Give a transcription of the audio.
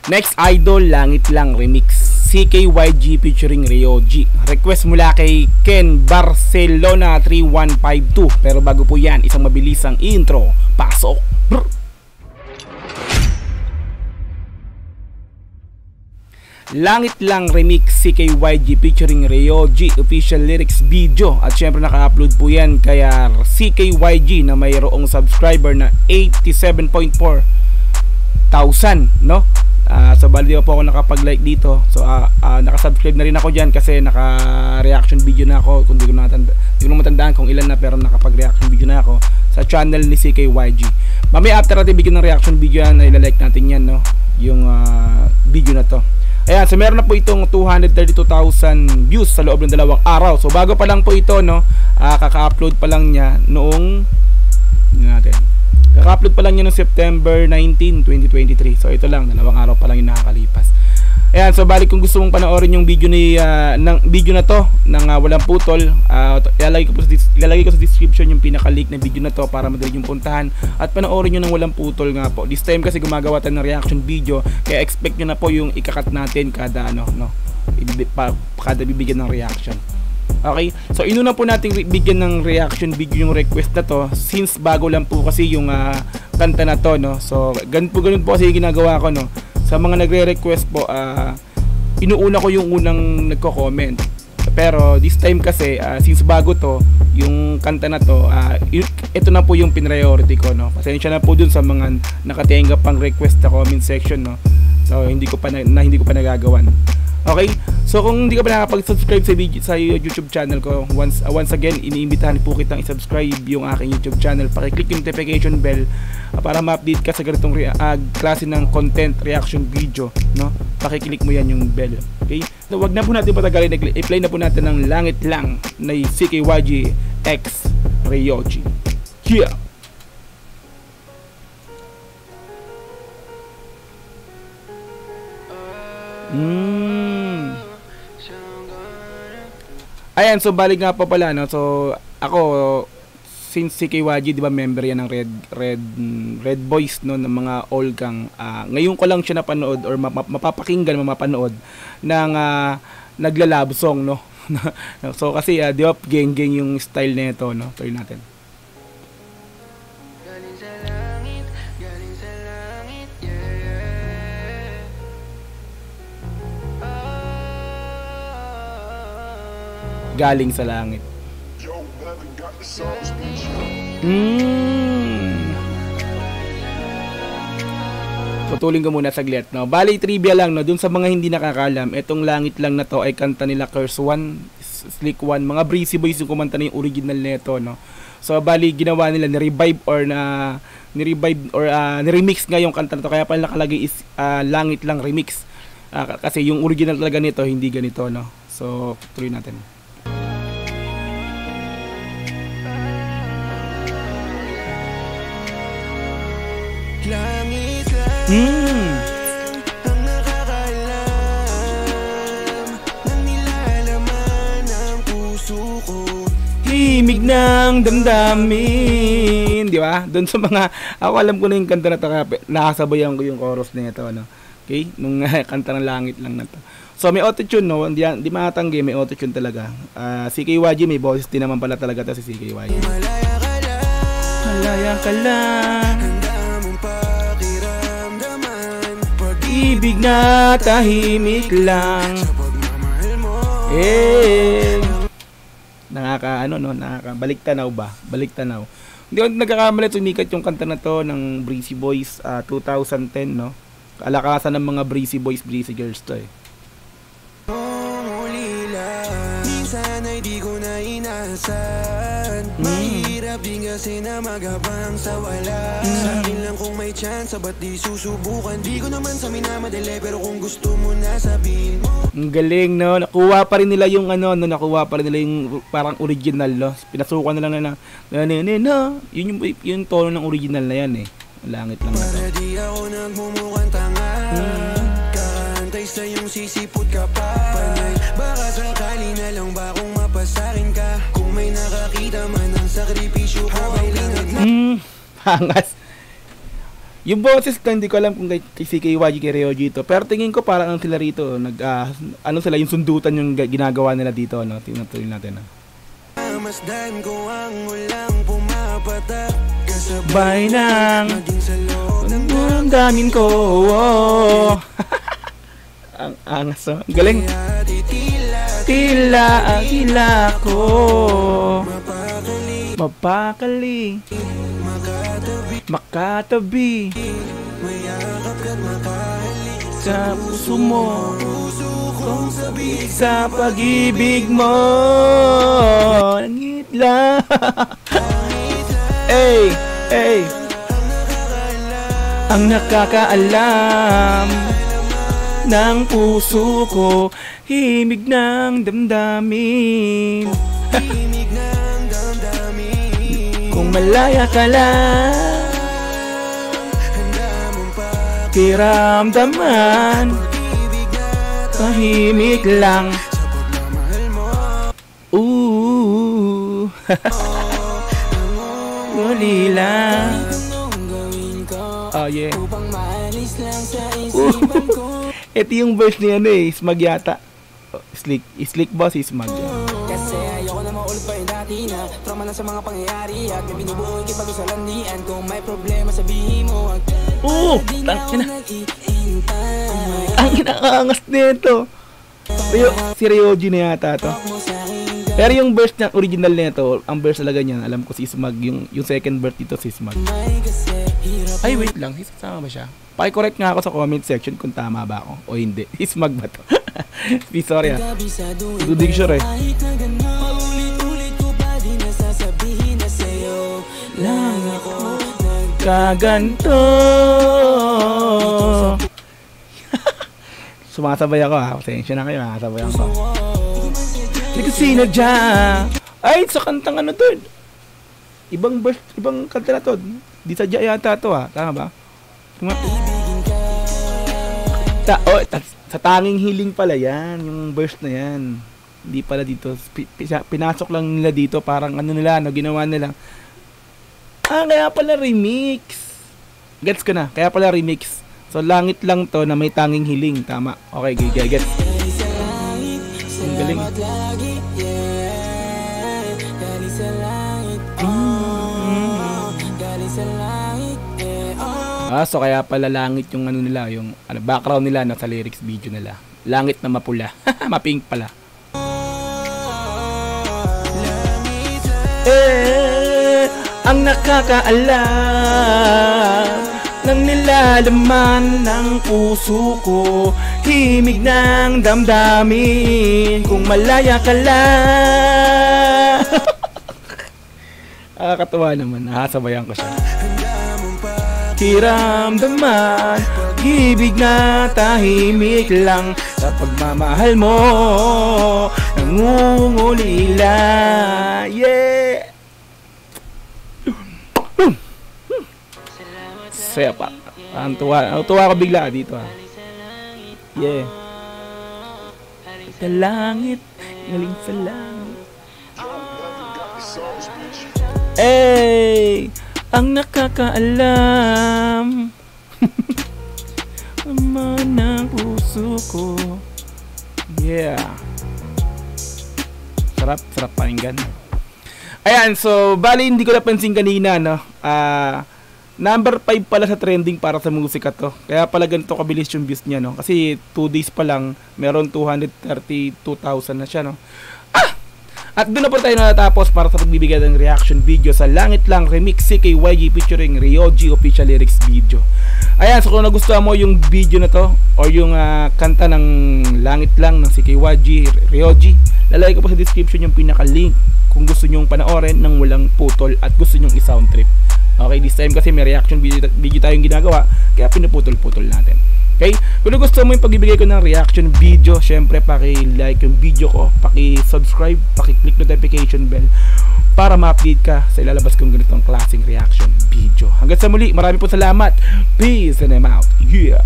Next idol, Langit Lang Remix, CKYG featuring Ryoji. Request mula kay Ken Barcelona 3152. Pero bago po yan, isang mabilisang intro. Pasok! Brr! Langit Lang Remix, CKYG featuring Ryoji, official lyrics video. At syempre naka-upload po yan kaya CKYG na mayroong subscriber na 87.4 thousand, no? So bali po ako nakapag-like dito. So naka-subscribe na rin ako diyan kasi naka-reaction video na ako. Kung di ko matandaan kung ilan na, pero nakapag-reaction video na ako sa channel ni CKYG. Mamaya after natin bigyan ng reaction video yan, i-like natin yan, no? Yung video na to. Ayan, so meron na po itong 232,000 views sa loob ng 2 araw. So bago pa lang po ito, no? Kaka-upload pa lang niya noong Kaka-upload pa lang niya noong September 19, 2023. So ito lang, 2 araw pa lang yung nakakalipas. Ayan, so balik kung gusto mong panoorin yung video ng video na to ng walang putol, ilalagay ko sa description yung pinaka-link na video na to para madali yung puntahan at panoorin nyo ng walang putol nga po. This time kasi gumagawa tayo ng reaction video, kaya expect nyo na po yung ikakat natin kada kada bibigyan ng reaction. Okay, so inuna po natin bigyan ng reaction video yung request na to since bago lang po kasi yung kanta na to, no? So ganun po kasi yung ginagawa ko, no? Sa mga nagre-request po, inuuna ko yung unang nagko-comment. Pero this time kasi since bago to yung kanta na to, ito na po yung priority ko, no? Pasensya na po dun sa mga nakatenga pang request sa comment section, no? So hindi ko pa nagagawan. Okay? So kung hindi ka pa nakapag-subscribe sa YouTube channel ko, once again, iniimbitahan po kitang i-subscribe yung aking YouTube channel. Paki-click yung notification bell para ma-update ka sa ganitong klase ng content reaction video, no? Paki-click mo yan yung bell. Okay? So, wag na po natin patagalin, i-play na po natin ng Langit Lang na CKYG X Ryoji. Yeah! Ayan, so balik nga pa pala, no? So ako, since CKYG, di ba, member yan ng Red Boys, no, ng mga all gang. Ngayon ko lang siya napanood or mapapanood ng nagla-love song, no? So kasi di ba, geng-geng yung style nito, no? Tuloy natin. Galing sa langit. Putulin ko muna saglit, no? Bali trivia lang, no? Dun sa mga hindi nakakalam, etong Langit Lang na to ay kanta nila Curse One, Slick One, mga Breezy Boys yung kumanta na yung original nito, no? So bali ginawa nila, ni-revive or ni-remix nga yung kanta na to, kaya pala nakalagay is Langit Lang Remix. Kasi yung original talaga nito hindi ganito, no? So tuloy natin. Langit lang ang nakakaalam ng nilalaman ng puso ko, himig ng damdamin, di ba? Doon sa mga, ako alam ko na yung kanta na to, nakasabayan ko yung chorus na ito, ano? Okay? Nung kanta ng Langit Lang na to. So may autotune, no? Hindi makatanggi, may autotune talaga. CKYG may boses din naman pala talaga to si CKYG. malaya ka lang, Malaya ka lang, ibig na tahimik lang. Balik tanaw ba? Balik tanaw. Hindi ko nagkakamali, sumikat yung kanta na to ng Breezy Boys 2010, no? Kalakasan ng mga Breezy Boys, Breezy Girls to eh. Minsan ay di ko na inaasahan, mahirap din kasi na magabang sa wala. Sa akin lang kung may chance, ba't di susubukan? Di ko naman sa minamadali, pero kung gusto mo na sabihin mo. Ang galing, no? Nakuha pa rin nila yung nakuha pa rin nila yung parang original, no? Pinasukan na lang yung tono ng original na yan eh. Langit Lang na to. Para di ako nagmumukhang tanga, kakantay sa iyong sisipot ka pa. Panay, baka sakali na lang ba kung mapasakin ka? Kung may nakakita man ang sakripisyo ko ay langit na. Hangas. Yung boses na hindi ko alam kung kay CKYG, kay Ryoji ito. Pero tingin ko parang sila rito, ano sila, yung sundutan yung ginagawa nila dito, no? Tingnan natin, Masdan ko ang ulang pumapatak kasabay ng ang damin ko. Ang angas, oh. Ang galing. Tila ko mapakali makatabi sa puso mo sa pag-ibig mo langit lang. Hey, ang nakakaalam ng puso ko, himig ng damdamin. Kung malaya ka lang, kiramdaman, tahimik lang. Muli lang. Oh yeah. Ito yung verse niya Smag yata. Slick boss, Smag. Kasi ayoko na maulit pa yung dati na trauma na sa mga pangyayari at may binubuo yung pag-usalandian. Kung may problema sabihin mo tangina. Ang inaangas nito. Si Ryoji na yata to. Pero yung verse na original nito, ang verse talaga niya, alam ko si Smag, yung second verse dito si Smag. Ay wait lang, sasama ba siya? Paki-correct nga ako sa comment section kung tama ba ako o hindi. Si Smag ba to? Sorry Dudig sure lang ako kaganto. Sumasabay ako pasensya na kayo, sabayan ko. Hindi ko sinadya. Ay, sa kantang ano to? Ibang verse, ibang kanta na to. Di sadya yata to tama ba? Sa tanging hiling pala yan, yung verse na yan. Hindi pala dito. Pinasok lang nila dito, parang ano nila, ginawa nila. Kaya pala remix. Gets ko na, kaya pala remix. So, langit lang to na may tanging hiling. Tama. Okay, gets. Ang galing. So kaya pala langit yung ano nila, yung background nila sa lyrics video nila. Langit na mapula. Mapink pala. Ang nakakaalam ng nilalaman ng puso ko, himig ng damdamin, kung malaya ka lang. Nakakatawa naman, nakasabayan ko siya. Kiramdaman, ibig na tahimik lang, sa pagmamahal mo, nangungulila. Yeah! Saya pa. Ang tuwa ko bigla dito Yeah. Sa langit, galing sa langit. Ang nakakaalam ama ng puso ko. Yeah. Sarap pakinggan. Ayan, so bali hindi ko napansin kanina number 5 pala sa trending para sa musika to. Kaya pala ganito kabilis yung views niya Kasi 2 days pa lang meron 232,000 na siya At doon na po tayo natatapos para sa pagbibigay ng reaction video sa Langit Lang Remix CKYG featuring Ryoji official lyrics video. Ayan, so kung nagustuhan mo yung video na to or yung kanta ng Langit Lang ng CKYG Ryoji, lalagay ko po sa description yung pinaka-link kung gusto nyong panoorin ng walang putol at gusto nyong i-sound trip. Okay, this time kasi may reaction video tayong ginagawa, kaya pinuputol-putol natin. Okay? Kung gusto mo yung pagbibigay ko ng reaction video, syempre paki-like yung video ko, paki-subscribe, paki-click notification bell para ma-update ka sa ilalabas kong ganitong klaseng reaction video. Hanggang sa muli, marami po salamat. Peace and I'm out. Yeah!